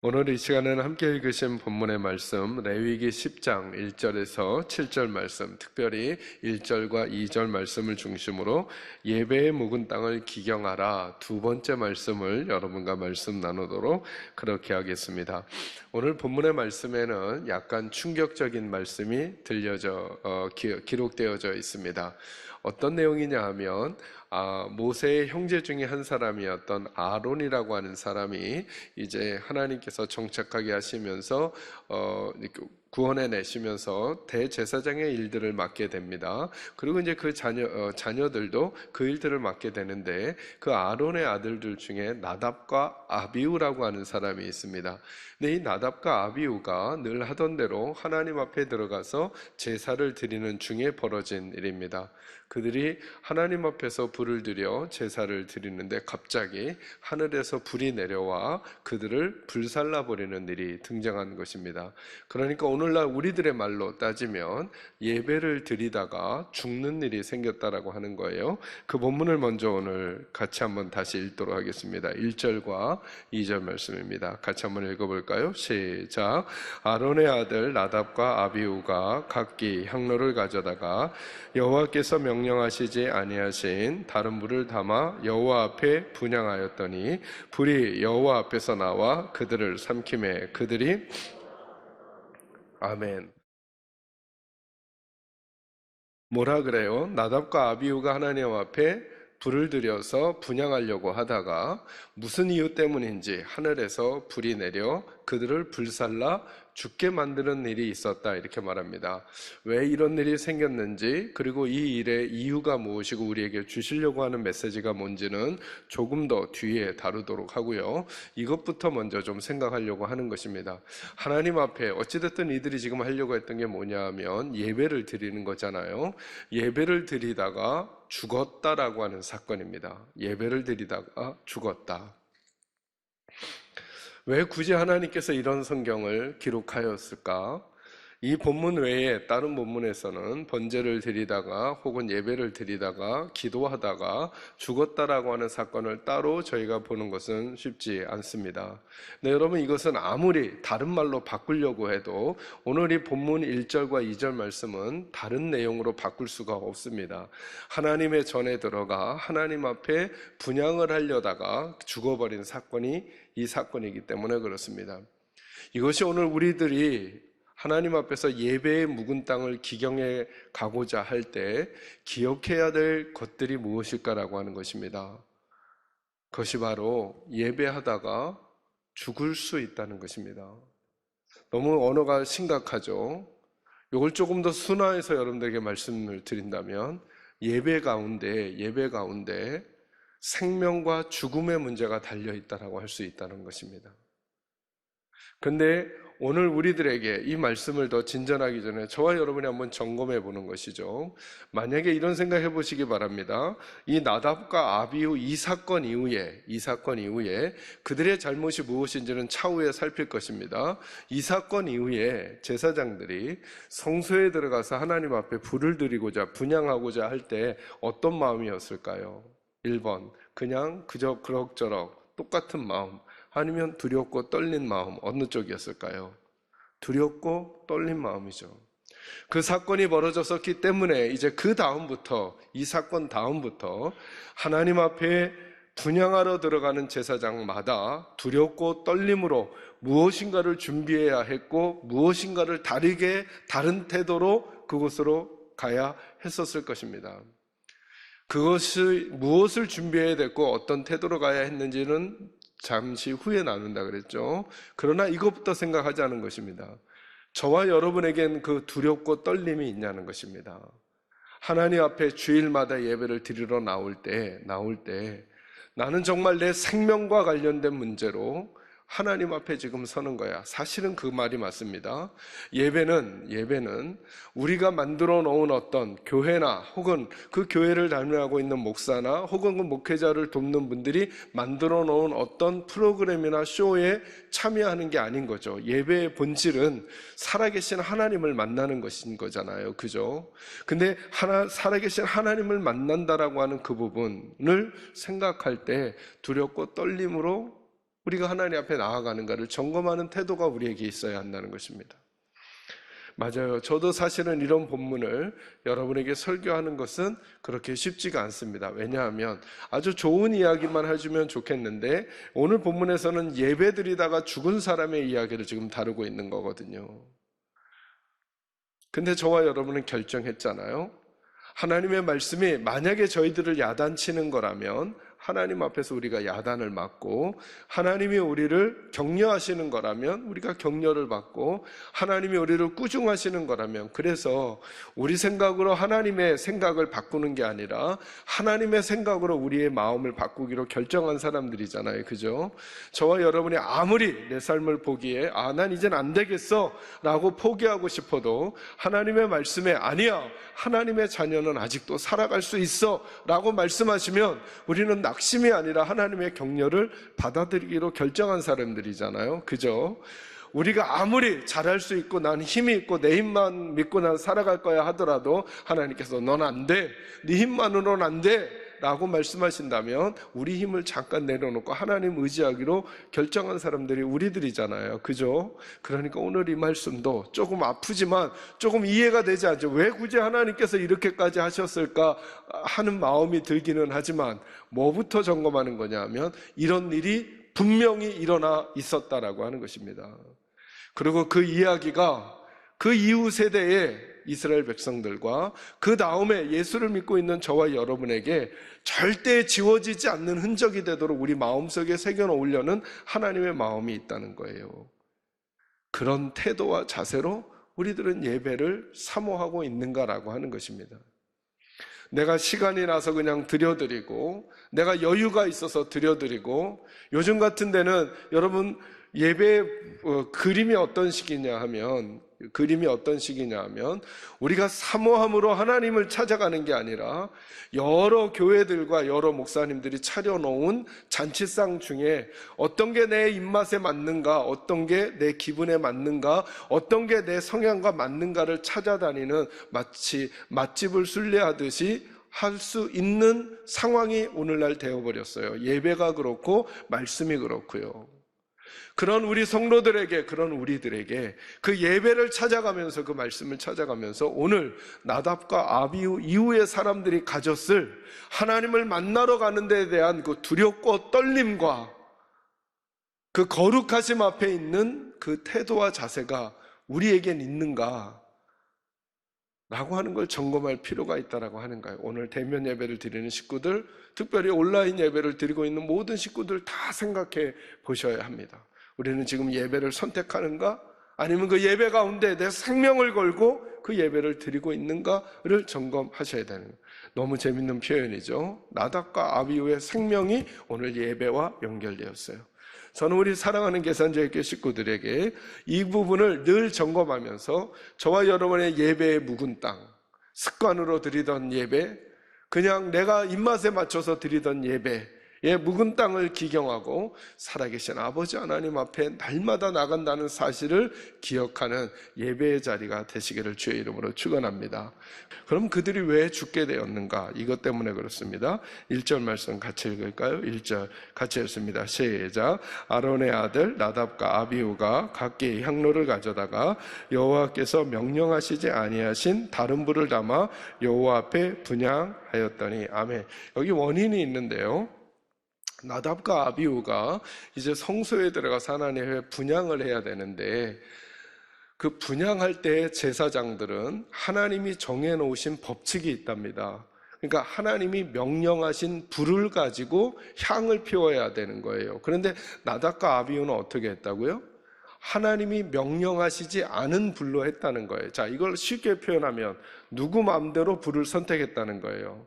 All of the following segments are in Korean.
오늘 이 시간에는 함께 읽으신 본문의 말씀 레위기 10장 1절에서 7절 말씀, 특별히 1절과 2절 말씀을 중심으로 예배의 묵은 땅을 기경하라 두 번째 말씀을 여러분과 말씀 나누도록 그렇게 하겠습니다. 오늘 본문의 말씀에는 약간 충격적인 말씀이 기록되어져 있습니다. 어떤 내용이냐 하면 모세의 형제 중에 한 사람이었던 아론이라고 하는 사람이 이제 하나님께서 정착하게 하시면서 구원해 내시면서 대제사장의 일들을 맡게 됩니다. 그리고 이제 그 자녀들도 그 일들을 맡게 되는데, 그 아론의 아들들 중에 나답과 아비우라고 하는 사람이 있습니다. 근데 이 나답과 아비우가 늘 하던 대로 하나님 앞에 들어가서 제사를 드리는 중에 벌어진 일입니다. 그들이 하나님 앞에서 불을 들여 제사를 드리는데 갑자기 하늘에서 불이 내려와 그들을 불살라 버리는 일이 등장한 것입니다. 그러니까 오늘날 우리들의 말로 따지면 예배를 드리다가 죽는 일이 생겼다라고 하는 거예요. 그 본문을 먼저 오늘 같이 한번 다시 읽도록 하겠습니다. 1절과 2절 말씀입니다. 같이 한번 읽어볼까요? 시작. 아론의 아들 나답과 아비우가 각기 향로를 가져다가 여호와께서 명령하시지 아니하신 다른 물을 담아 여호와 앞에 분향하였더니 불이 여호와 앞에서 나와 그들을 삼키매 그들이 아멘. 뭐라 그래요? 나답과 아비후가 하나님 앞에 불을 들여서 분향하려고 하다가 무슨 이유 때문인지 하늘에서 불이 내려 그들을 불살라 죽게 만드는 일이 있었다, 이렇게 말합니다. 왜 이런 일이 생겼는지, 그리고 이 일의 이유가 무엇이고 우리에게 주시려고 하는 메시지가 뭔지는 조금 더 뒤에 다루도록 하고요. 이것부터 먼저 좀 생각하려고 하는 것입니다. 하나님 앞에 어찌됐든 이들이 지금 하려고 했던 게 뭐냐 하면 예배를 드리는 거잖아요. 예배를 드리다가 죽었다라고 하는 사건입니다. 예배를 드리다가 죽었다. 왜 굳이 하나님께서 이런 성경을 기록하였을까? 이 본문 외에 다른 본문에서는 번제를 드리다가 혹은 예배를 드리다가 기도하다가 죽었다라고 하는 사건을 따로 저희가 보는 것은 쉽지 않습니다. 네, 여러분, 이것은 아무리 다른 말로 바꾸려고 해도 오늘 이 본문 1절과 2절 말씀은 다른 내용으로 바꿀 수가 없습니다. 하나님의 전에 들어가 하나님 앞에 분향을 하려다가 죽어버린 사건이 이 사건이기 때문에 그렇습니다. 이것이 오늘 우리들이 하나님 앞에서 예배의 묵은 땅을 기경해 가고자 할 때 기억해야 될 것들이 무엇일까라고 하는 것입니다. 그것이 바로 예배하다가 죽을 수 있다는 것입니다. 너무 언어가 심각하죠. 이걸 조금 더 순화해서 여러분들에게 말씀을 드린다면 예배 가운데 생명과 죽음의 문제가 달려있다라고 할 수 있다는 것입니다. 그런데 오늘 우리들에게 이 말씀을 더 진전하기 전에 저와 여러분이 한번 점검해 보는 것이죠. 만약에 이런 생각 해보시기 바랍니다. 이 나답과 아비후 이 사건 이후에 그들의 잘못이 무엇인지는 차후에 살필 것입니다. 이 사건 이후에 제사장들이 성소에 들어가서 하나님 앞에 불을 드리고자 분향하고자 할 때 어떤 마음이었을까요? 1번, 그냥 그저 그럭저럭 똑같은 마음, 아니면 두렵고 떨린 마음, 어느 쪽이었을까요? 두렵고 떨린 마음이죠. 그 사건이 벌어졌었기 때문에 이제 이 사건 다음부터 하나님 앞에 분향하러 들어가는 제사장마다 두렵고 떨림으로 무엇인가를 준비해야 했고 무엇인가를 다른 태도로 그곳으로 가야 했었을 것입니다. 그것이 무엇을 준비해야 됐고 어떤 태도로 가야 했는지는 잠시 후에 나눈다 그랬죠. 그러나 이것부터 생각하자는 것입니다. 저와 여러분에겐 그 두렵고 떨림이 있냐는 것입니다. 하나님 앞에 주일마다 예배를 드리러 나올 때 나는 정말 내 생명과 관련된 문제로 하나님 앞에 지금 서는 거야. 사실은 그 말이 맞습니다. 예배는 우리가 만들어 놓은 어떤 교회나 혹은 그 교회를 담당하고 있는 목사나 혹은 그 목회자를 돕는 분들이 만들어 놓은 어떤 프로그램이나 쇼에 참여하는 게 아닌 거죠. 예배의 본질은 살아계신 하나님을 만나는 것인 거잖아요. 그죠? 근데 살아계신 하나님을 만난다라고 하는 그 부분을 생각할 때 두렵고 떨림으로 우리가 하나님 앞에 나아가는가를 점검하는 태도가 우리에게 있어야 한다는 것입니다. 맞아요. 저도 사실은 이런 본문을 여러분에게 설교하는 것은 그렇게 쉽지가 않습니다. 왜냐하면 아주 좋은 이야기만 해주면 좋겠는데 오늘 본문에서는 예배드리다가 죽은 사람의 이야기를 지금 다루고 있는 거거든요. 근데 저와 여러분은 결정했잖아요. 하나님의 말씀이 만약에 저희들을 야단치는 거라면 하나님 앞에서 우리가 야단을 맞고, 하나님이 우리를 격려하시는 거라면 우리가 격려를 받고, 하나님이 우리를 꾸중하시는 거라면, 그래서 우리 생각으로 하나님의 생각을 바꾸는 게 아니라 하나님의 생각으로 우리의 마음을 바꾸기로 결정한 사람들이잖아요. 그죠? 저와 여러분이 아무리 내 삶을 보기에 난 이젠 안 되겠어 라고 포기하고 싶어도 하나님의 말씀에 아니야, 하나님의 자녀는 아직도 살아갈 수 있어 라고 말씀하시면 우리는 낙심이 아니라 하나님의 격려를 받아들이기로 결정한 사람들이잖아요. 그죠? 우리가 아무리 잘할 수 있고 난 힘이 있고 내 힘만 믿고 난 살아갈 거야 하더라도 하나님께서 넌 안 돼, 네 힘만으로는 안 돼 라고 말씀하신다면 우리 힘을 잠깐 내려놓고 하나님 의지하기로 결정한 사람들이 우리들이잖아요. 그죠? 그러니까 오늘 이 말씀도 조금 아프지만 조금 이해가 되지 않죠. 왜 굳이 하나님께서 이렇게까지 하셨을까 하는 마음이 들기는 하지만 뭐부터 점검하는 거냐 하면 이런 일이 분명히 일어나 있었다라고 하는 것입니다. 그리고 그 이야기가 그 이후 세대의 이스라엘 백성들과 그 다음에 예수를 믿고 있는 저와 여러분에게 절대 지워지지 않는 흔적이 되도록 우리 마음속에 새겨놓으려는 하나님의 마음이 있다는 거예요. 그런 태도와 자세로 우리들은 예배를 사모하고 있는가라고 하는 것입니다. 내가 시간이 나서 그냥 드려드리고, 내가 여유가 있어서 드려드리고, 요즘 같은 데는 여러분 예배 그림이 어떤 식이냐 하면 우리가 사모함으로 하나님을 찾아가는 게 아니라 여러 교회들과 여러 목사님들이 차려놓은 잔치상 중에 어떤 게 내 입맛에 맞는가, 어떤 게 내 기분에 맞는가, 어떤 게 내 성향과 맞는가를 찾아다니는 마치 맛집을 순례하듯이 할 수 있는 상황이 오늘날 되어버렸어요. 예배가 그렇고 말씀이 그렇고요. 그런 우리 성도들에게, 그런 우리들에게 그 예배를 찾아가면서, 그 말씀을 찾아가면서 오늘 나답과 아비후 이후의 사람들이 가졌을 하나님을 만나러 가는 데에 대한 그 두렵고 떨림과 그 거룩하심 앞에 있는 그 태도와 자세가 우리에겐 있는가 라고 하는 걸 점검할 필요가 있다라고 하는 거예요. 오늘 대면 예배를 드리는 식구들, 특별히 온라인 예배를 드리고 있는 모든 식구들 다 생각해 보셔야 합니다. 우리는 지금 예배를 선택하는가? 아니면 그 예배 가운데 내 생명을 걸고 그 예배를 드리고 있는가를 점검하셔야 되는 거예요. 너무 재밌는 표현이죠. 나답과 아비후의 생명이 오늘 예배와 연결되었어요. 저는 우리 사랑하는 계산자유교 식구들에게 이 부분을 늘 점검하면서 저와 여러분의 예배의 묵은 땅, 습관으로 드리던 예배, 그냥 내가 입맛에 맞춰서 드리던 예배의 묵은 땅을 기경하고 살아계신 아버지 하나님 앞에 날마다 나간다는 사실을 기억하는 예배의 자리가 되시기를 주의 이름으로 축원합니다. 그럼 그들이 왜 죽게 되었는가? 이것 때문에 그렇습니다. 1절 말씀 같이 읽을까요? 1절 같이 읽습니다. 시작. 아론의 아들 나답과 아비후가 각기 향로를 가져다가 여호와께서 명령하시지 아니하신 다른 불을 담아 여호와 앞에 분향하였더니. 아멘. 여기 원인이 있는데요. 나답과 아비후가 이제 성소에 들어가서 하나님의 분향을 해야 되는데, 그 분향할 때 제사장들은 하나님이 정해놓으신 법칙이 있답니다. 그러니까 하나님이 명령하신 불을 가지고 향을 피워야 되는 거예요. 그런데 나답과 아비후는 어떻게 했다고요? 하나님이 명령하시지 않은 불로 했다는 거예요. 자, 이걸 쉽게 표현하면 누구 마음대로 불을 선택했다는 거예요.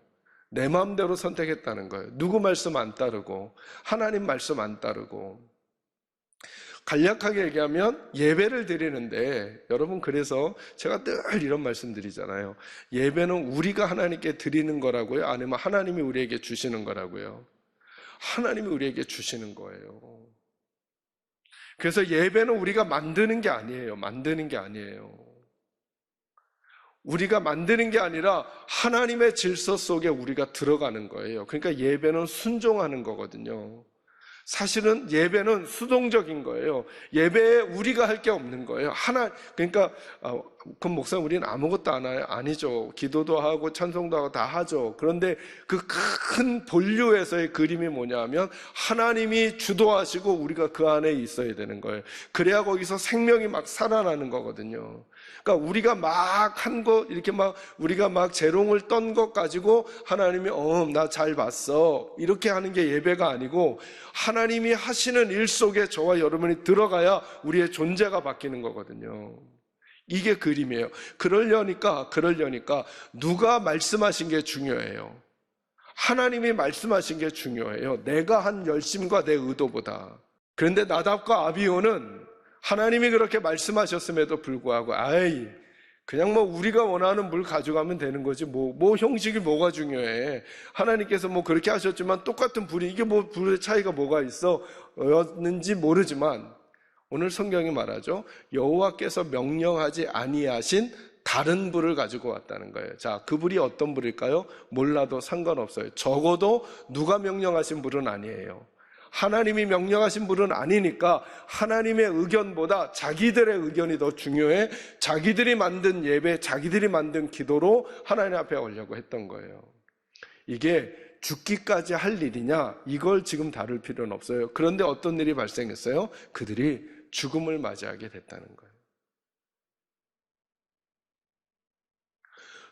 내 마음대로 선택했다는 거예요. 누구 말씀 안 따르고, 하나님 말씀 안 따르고. 간략하게 얘기하면 예배를 드리는데, 여러분, 그래서 제가 늘 이런 말씀 드리잖아요. 예배는 우리가 하나님께 드리는 거라고요? 아니면 하나님이 우리에게 주시는 거라고요? 하나님이 우리에게 주시는 거예요. 그래서 예배는 우리가 만드는 게 아니에요. 만드는 게 아니에요. 우리가 만드는 게 아니라 하나님의 질서 속에 우리가 들어가는 거예요. 그러니까 예배는 순종하는 거거든요. 사실은 예배는 수동적인 거예요. 예배에 우리가 할 게 없는 거예요. 그러니까, 그럼 목사님 우리는 아무것도 안 해요? 아니죠. 기도도 하고 찬송도 하고 다 하죠. 그런데 그 큰 본류에서의 그림이 뭐냐면 하나님이 주도하시고 우리가 그 안에 있어야 되는 거예요. 그래야 거기서 생명이 막 살아나는 거거든요. 그러니까 우리가 막 한 거, 이렇게 막 우리가 막 재롱을 떤 것 가지고 하나님이 나 잘 봤어, 이렇게 하는 게 예배가 아니고, 하나님이 하시는 일 속에 저와 여러분이 들어가야 우리의 존재가 바뀌는 거거든요. 이게 그림이에요. 그러려니까 누가 말씀하신 게 중요해요. 하나님이 말씀하신 게 중요해요. 내가 한 열심과 내 의도보다. 그런데 나답과 아비후는 하나님이 그렇게 말씀하셨음에도 불구하고 그냥 뭐 우리가 원하는 물 가져가면 되는 거지, 뭐 형식이 뭐가 중요해, 하나님께서 뭐 그렇게 하셨지만 똑같은 불이, 이게 뭐 불의 차이가 뭐가 였는지 모르지만 오늘 성경이 말하죠. 여호와께서 명령하지 아니하신 다른 불을 가지고 왔다는 거예요. 자, 그 불이 어떤 불일까요? 몰라도 상관없어요. 적어도 누가 명령하신 불은 아니에요. 하나님이 명령하신 불은 아니니까 하나님의 의견보다 자기들의 의견이 더 중요해 자기들이 만든 예배, 자기들이 만든 기도로 하나님 앞에 오려고 했던 거예요. 이게 죽기까지 할 일이냐, 이걸 지금 다룰 필요는 없어요. 그런데 어떤 일이 발생했어요? 그들이 죽음을 맞이하게 됐다는 거예요.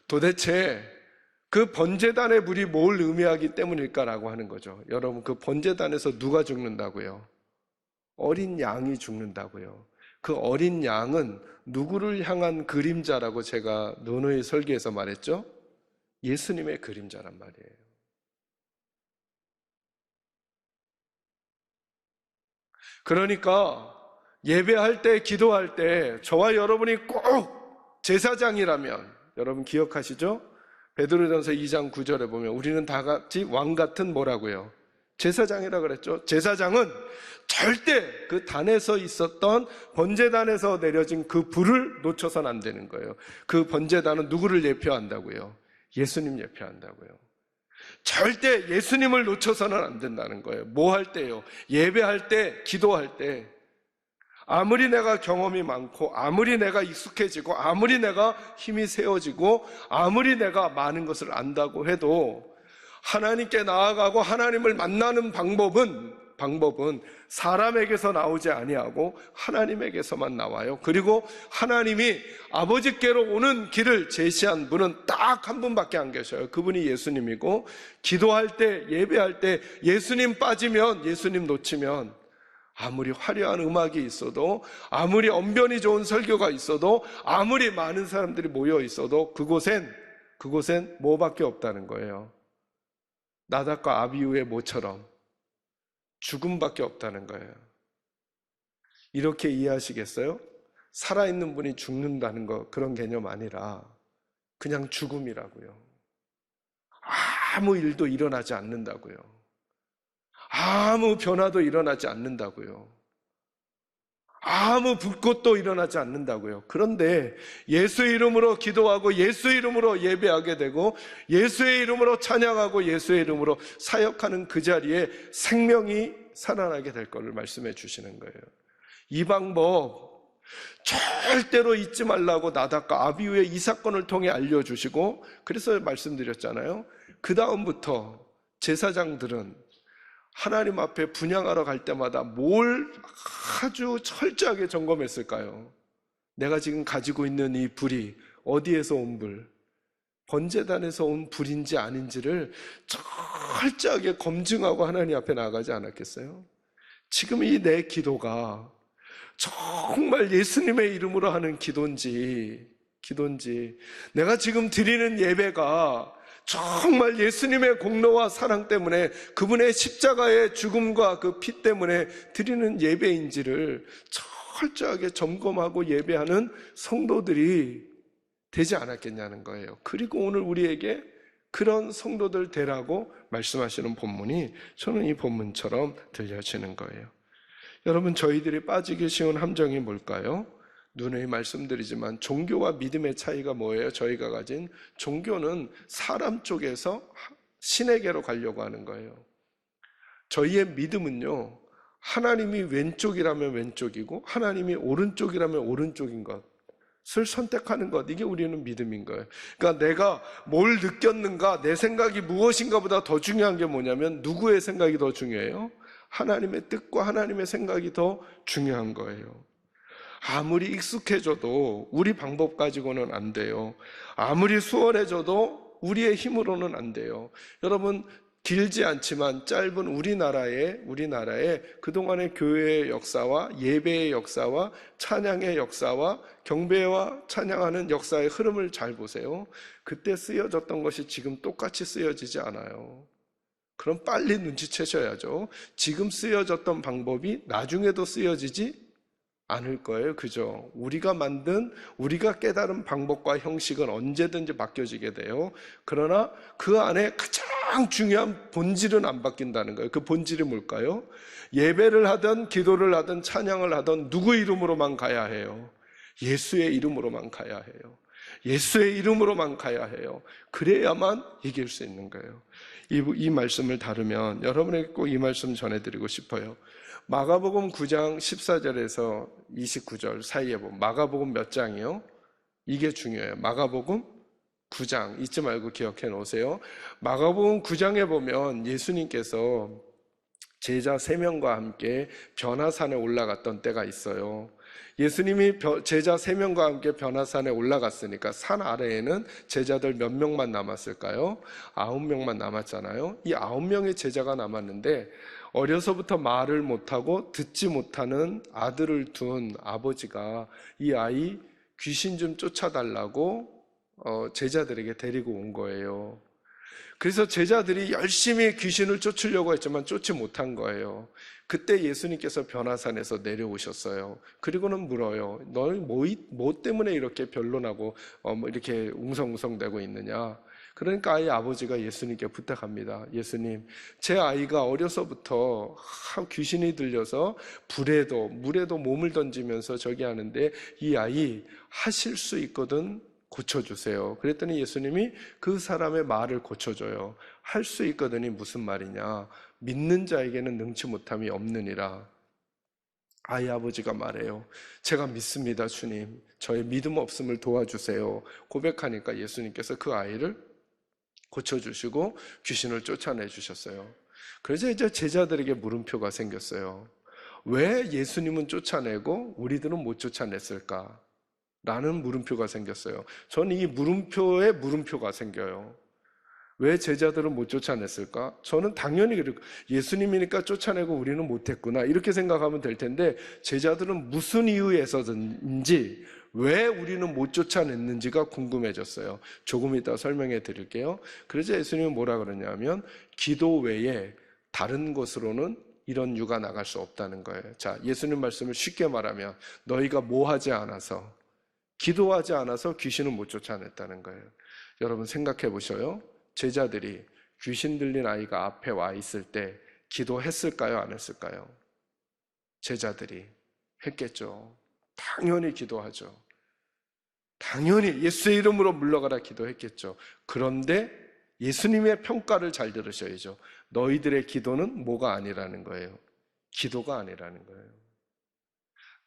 도대체 그 번제단의 불이 뭘 의미하기 때문일까라고 하는 거죠. 여러분, 그 번제단에서 누가 죽는다고요? 어린 양이 죽는다고요. 그 어린 양은 누구를 향한 그림자라고 제가 누누이 설교에서 말했죠? 예수님의 그림자란 말이에요. 그러니까 예배할 때, 기도할 때 저와 여러분이 꼭 제사장이라면, 여러분 기억하시죠? 베드로전서 2장 9절에 보면 우리는 다 같이 왕 같은 뭐라고요? 제사장이라 그랬죠. 제사장은 절대 그 단에서 있었던 번제단에서 내려진 그 불을 놓쳐서는 안 되는 거예요. 그 번제단은 누구를 예표한다고요? 예수님 예표한다고요. 절대 예수님을 놓쳐서는 안 된다는 거예요. 뭐 할 때요? 예배할 때, 기도할 때. 아무리 내가 경험이 많고, 아무리 내가 익숙해지고, 아무리 내가 힘이 세워지고, 아무리 내가 많은 것을 안다고 해도 하나님께 나아가고 하나님을 만나는 방법은 사람에게서 나오지 아니하고 하나님에게서만 나와요. 그리고 하나님이 아버지께로 오는 길을 제시한 분은 딱 한 분밖에 안 계셔요. 그분이 예수님이고, 기도할 때, 예배할 때 예수님 빠지면, 예수님 놓치면 아무리 화려한 음악이 있어도, 아무리 언변이 좋은 설교가 있어도, 아무리 많은 사람들이 모여 있어도 그곳엔 뭐밖에 없다는 거예요. 나답과 아비후의 모처럼 죽음밖에 없다는 거예요. 이렇게 이해하시겠어요? 살아있는 분이 죽는다는 거, 그런 개념 아니라 그냥 죽음이라고요. 아무 일도 일어나지 않는다고요. 아무 변화도 일어나지 않는다고요. 아무 불꽃도 일어나지 않는다고요. 그런데 예수의 이름으로 기도하고 예수의 이름으로 예배하게 되고 예수의 이름으로 찬양하고 예수의 이름으로 사역하는 그 자리에 생명이 살아나게 될 것을 말씀해 주시는 거예요. 이 방법 절대로 잊지 말라고 나답과 아비후의 이 사건을 통해 알려주시고, 그래서 말씀드렸잖아요. 그 다음부터 제사장들은 하나님 앞에 분향하러 갈 때마다 뭘 아주 철저하게 점검했을까요? 내가 지금 가지고 있는 이 불이 어디에서 온 불, 번제단에서 온 불인지 아닌지를 철저하게 검증하고 하나님 앞에 나아가지 않았겠어요? 지금 이 내 기도가 정말 예수님의 이름으로 하는 기도인지, 내가 지금 드리는 예배가 정말 예수님의 공로와 사랑 때문에, 그분의 십자가의 죽음과 그 피 때문에 드리는 예배인지를 철저하게 점검하고 예배하는 성도들이 되지 않았겠냐는 거예요. 그리고 오늘 우리에게 그런 성도들 되라고 말씀하시는 본문이 저는 이 본문처럼 들려지는 거예요. 여러분, 저희들이 빠지기 쉬운 함정이 뭘까요? 누누이 말씀드리지만 종교와 믿음의 차이가 뭐예요? 저희가 가진 종교는 사람 쪽에서 신에게로 가려고 하는 거예요. 저희의 믿음은요, 하나님이 왼쪽이라면 왼쪽이고 하나님이 오른쪽이라면 오른쪽인 것을 선택하는 것, 이게 우리는 믿음인 거예요. 그러니까 내가 뭘 느꼈는가, 내 생각이 무엇인가 보다 더 중요한 게 뭐냐면 누구의 생각이 더 중요해요? 하나님의 뜻과 하나님의 생각이 더 중요한 거예요. 아무리 익숙해져도 우리 방법 가지고는 안 돼요. 아무리 수월해져도 우리의 힘으로는 안 돼요. 여러분, 길지 않지만 짧은 우리나라의 그동안의 교회의 역사와 예배의 역사와 찬양의 역사와 경배와 찬양하는 역사의 흐름을 잘 보세요. 그때 쓰여졌던 것이 지금 똑같이 쓰여지지 않아요. 그럼 빨리 눈치채셔야죠. 지금 쓰여졌던 방법이 나중에도 쓰여지지 않을 거예요. 그죠? 우리가 깨달은 방법과 형식은 언제든지 바뀌어지게 돼요. 그러나 그 안에 가장 중요한 본질은 안 바뀐다는 거예요. 그 본질이 뭘까요? 예배를 하든 기도를 하든 찬양을 하든 누구 이름으로만 가야 해요? 예수의 이름으로만 가야 해요. 예수의 이름으로만 가야 해요. 그래야만 이길 수 있는 거예요. 이 말씀을 다루면 여러분에게 꼭 이 말씀 전해드리고 싶어요. 마가복음 9장 14절에서 29절 사이에 보면 마가복음 몇 장이요? 이게 중요해요. 마가복음 9장 잊지 말고 기억해 놓으세요. 마가복음 9장에 보면 예수님께서 제자 3명과 함께 변화산에 올라갔던 때가 있어요. 예수님이 제자 3명과 함께 변화산에 올라갔으니까 산 아래에는 제자들 몇 명만 남았을까요? 9명만 남았잖아요. 이 9명의 제자가 남았는데 어려서부터 말을 못하고 듣지 못하는 아들을 둔 아버지가 이 아이 귀신 좀 쫓아달라고 제자들에게 데리고 온 거예요. 그래서 제자들이 열심히 귀신을 쫓으려고 했지만 쫓지 못한 거예요. 그때 예수님께서 변화산에서 내려오셨어요. 그리고는 물어요. 너희 뭐 때문에 이렇게 변론하고 이렇게 웅성웅성대고 있느냐? 그러니까 아이 아버지가 예수님께 부탁합니다. 예수님, 제 아이가 어려서부터 귀신이 들려서 불에도 물에도 몸을 던지면서 저기 하는데 이 아이 하실 수 있거든 고쳐주세요. 그랬더니 예수님이 그 사람의 말을 고쳐줘요. 할 수 있거든이 무슨 말이냐? 믿는 자에게는 능치 못함이 없느니라. 아이 아버지가 말해요. 제가 믿습니다, 주님. 저의 믿음 없음을 도와주세요. 고백하니까 예수님께서 그 아이를 고쳐주시고 귀신을 쫓아내 주셨어요. 그래서 이제 제자들에게 물음표가 생겼어요. 왜 예수님은 쫓아내고 우리들은 못 쫓아냈을까? 라는 물음표가 생겼어요. 저는 이 물음표에 물음표가 생겨요. 왜 제자들은 못 쫓아냈을까? 저는 당연히 예수님이니까 쫓아내고 우리는 못했구나 이렇게 생각하면 될 텐데 제자들은 무슨 이유에서든지 왜 우리는 못 쫓아냈는지가 궁금해졌어요. 조금 이따 설명해 드릴게요. 그래서 예수님은 뭐라 그러냐면 기도 외에 다른 곳으로는 이런 유가 나갈 수 없다는 거예요. 자, 예수님 말씀을 쉽게 말하면 너희가 뭐 하지 않아서 기도하지 않아서 귀신은 못 쫓아냈다는 거예요. 여러분 생각해 보셔요. 제자들이 귀신 들린 아이가 앞에 와 있을 때 기도했을까요? 안 했을까요? 제자들이 했겠죠. 당연히 기도하죠. 당연히 예수의 이름으로 물러가라 기도했겠죠. 그런데 예수님의 평가를 잘 들으셔야죠. 너희들의 기도는 뭐가 아니라는 거예요. 기도가 아니라는 거예요.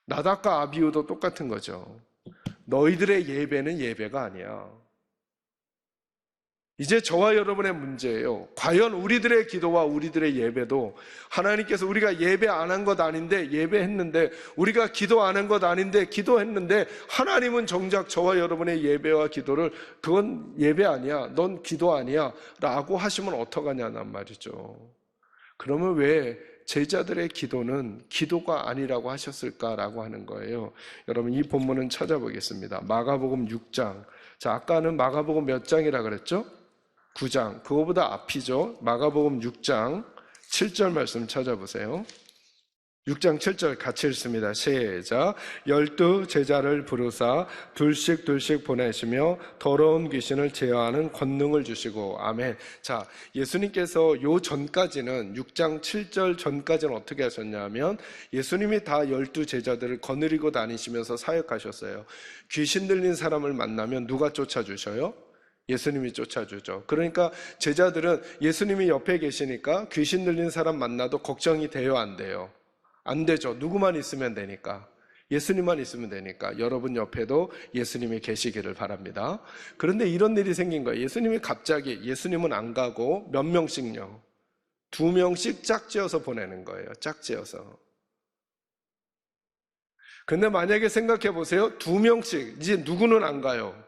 나답과 아비후도 똑같은 거죠. 너희들의 예배는 예배가 아니야. 이제 저와 여러분의 문제예요. 과연 우리들의 기도와 우리들의 예배도 하나님께서 우리가 예배 안 한 것 아닌데 예배했는데 우리가 기도 안 한 것 아닌데 기도했는데 하나님은 정작 저와 여러분의 예배와 기도를 그건 예배 아니야. 넌 기도 아니야. 라고 하시면 어떡하냐는 말이죠. 그러면 왜 제자들의 기도는 기도가 아니라고 하셨을까라고 하는 거예요. 여러분 이 본문은 찾아보겠습니다. 마가복음 6장. 자, 아까는 마가복음 몇 장이라 그랬죠? 9장. 그거보다 앞이죠. 마가복음 6장 7절 말씀 찾아보세요. 6장 7절 같이 읽습니다. 시작. 12 제자를 부르사 둘씩 보내시며 더러운 귀신을 제어하는 권능을 주시고. 아멘. 자, 예수님께서 요 전까지는 6장 7절 전까지는 어떻게 하셨냐면 예수님이 다 12 제자들을 거느리고 다니시면서 사역하셨어요. 귀신 들린 사람을 만나면 누가 쫓아주셔요? 예수님이 쫓아주죠. 그러니까 제자들은 예수님이 옆에 계시니까 귀신 들린 사람 만나도 걱정이 돼요, 안 돼요? 안 되죠. 누구만 있으면 되니까. 예수님만 있으면 되니까. 여러분 옆에도 예수님이 계시기를 바랍니다. 그런데 이런 일이 생긴 거예요. 예수님이 갑자기, 예수님은 안 가고 몇 명씩요? 2명씩 짝지어서 보내는 거예요. 짝지어서. 근데 만약에 생각해 보세요. 2명씩, 이제 누구는 안 가요?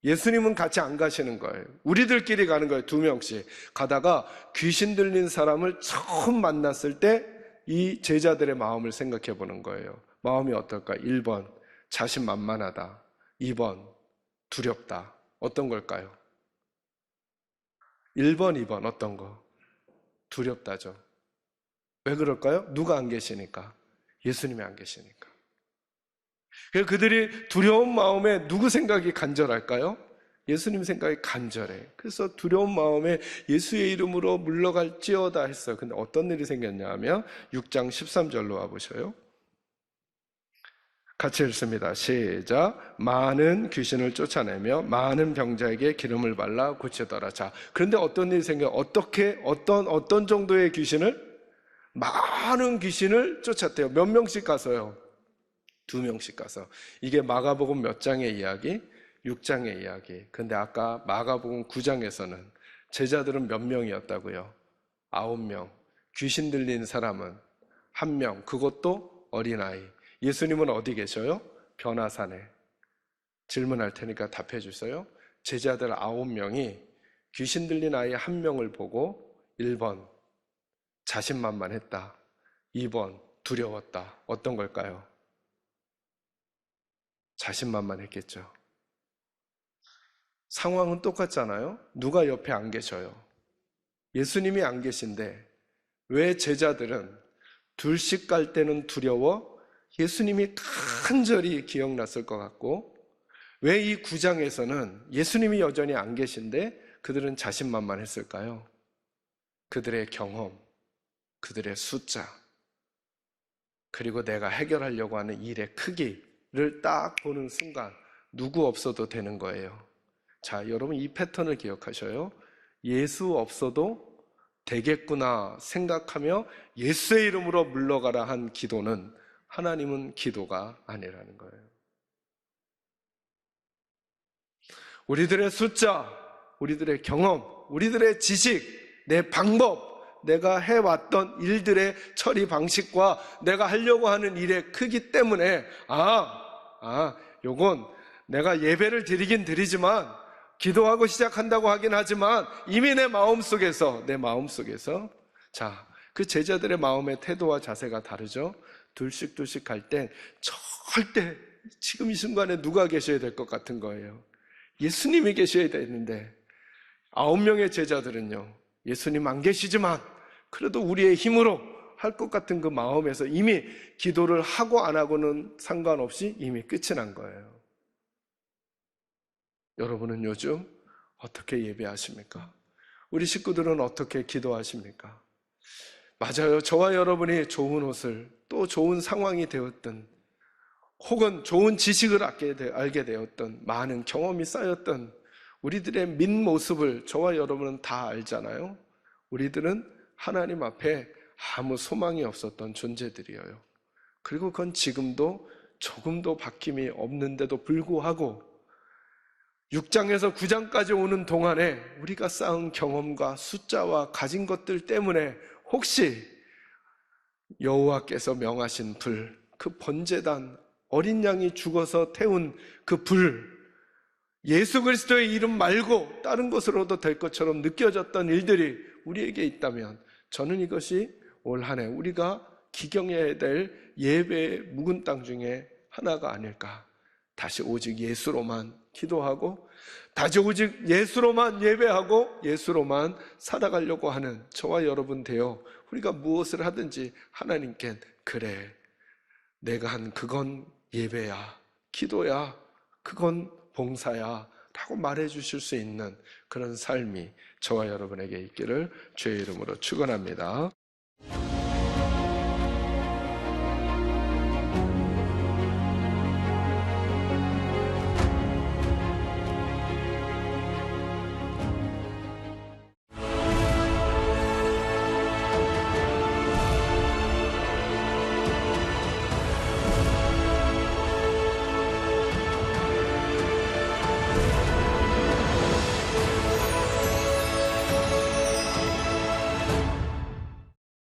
예수님은 같이 안 가시는 거예요. 우리들끼리 가는 거예요. 2명씩. 가다가 귀신 들린 사람을 처음 만났을 때 이 제자들의 마음을 생각해 보는 거예요. 마음이 어떨까? 1번, 자신만만하다. 2번, 두렵다. 어떤 걸까요? 1번, 2번 어떤 거? 두렵다죠. 왜 그럴까요? 누가 안 계시니까. 예수님이 안 계시니까. 그래서 그들이 두려운 마음에 누구 생각이 간절할까요? 예수님 생각이 간절해. 그래서 두려운 마음에 예수의 이름으로 물러갈지어다 했어요. 근데 어떤 일이 생겼냐 하면 6장 13절로 와보셔요. 같이 읽습니다. 시작. 많은 귀신을 쫓아내며 많은 병자에게 기름을 발라 고치더라. 자, 그런데 어떤 일이 생겨요? 어떤 정도의 귀신을? 많은 귀신을 쫓았대요. 몇 명씩 가서요? 2명씩 가서. 이게 마가복음 몇 장의 이야기? 6장의 이야기. 근데 아까 마가복음 9장에서는 제자들은 몇 명이었다고요? 9명. 귀신 들린 사람은 1명. 그것도 어린아이. 예수님은 어디 계셔요? 변화산에. 질문할 테니까 답해 주세요. 제자들 9명이 귀신 들린 아이 1명을 보고 1번 자신만만했다. 2번 두려웠다. 어떤 걸까요? 자신만만했겠죠. 상황은 똑같잖아요. 누가 옆에 안 계셔요? 예수님이 안 계신데 왜 제자들은 둘씩 갈 때는 두려워? 예수님이 간절히 기억났을 것 같고, 왜 이 9장에서는 예수님이 여전히 안 계신데 그들은 자신만만했을까요? 그들의 경험, 그들의 숫자, 그리고 내가 해결하려고 하는 일의 크기를 딱 보는 순간 누구 없어도 되는 거예요. 자, 여러분 이 패턴을 기억하셔요. 예수 없어도 되겠구나 생각하며 예수의 이름으로 물러가라 한 기도는 하나님은 기도가 아니라는 거예요. 우리들의 숫자, 우리들의 경험, 우리들의 지식, 내 방법, 내가 해왔던 일들의 처리 방식과 내가 하려고 하는 일의 크기 때문에 요건 내가 예배를 드리긴 드리지만 기도하고 시작한다고 하긴 하지만 이미 내 마음속에서 자, 그 제자들의 마음의 태도와 자세가 다르죠. 둘씩 갈 땐 절대 지금 이 순간에 누가 계셔야 될 것 같은 거예요. 예수님이 계셔야 되는데 9명의 제자들은요, 예수님 안 계시지만 그래도 우리의 힘으로 할 것 같은 그 마음에서 이미 기도를 하고 안 하고는 상관없이 이미 끝이 난 거예요. 여러분은 요즘 어떻게 예배하십니까? 우리 식구들은 어떻게 기도하십니까? 맞아요. 저와 여러분이 좋은 옷을, 또 좋은 상황이 되었든 혹은 좋은 지식을 알게 되었던, 많은 경험이 쌓였던 우리들의 민 모습을 저와 여러분은 다 알잖아요. 우리들은 하나님 앞에 아무 소망이 없었던 존재들이에요. 그리고 그건 지금도 조금도 바뀜이 없는데도 불구하고 6장에서 9장까지 오는 동안에 우리가 쌓은 경험과 숫자와 가진 것들 때문에 혹시 여호와께서 명하신 불, 그 번제단, 어린 양이 죽어서 태운 그 불, 예수 그리스도의 이름 말고 다른 것으로도 될 것처럼 느껴졌던 일들이 우리에게 있다면 저는 이것이 올 한 해 우리가 기경해야 될 예배의 묵은 땅 중에 하나가 아닐까. 다시 오직 예수로만 기도하고 다시 오직 예수로만 예배하고 예수로만 살아가려고 하는 저와 여러분 되어 우리가 무엇을 하든지 하나님께 그래, 내가 한 그건 예배야, 기도야, 그건 봉사야 라고 말해 주실 수 있는 그런 삶이 저와 여러분에게 있기를 주의 이름으로 축원합니다.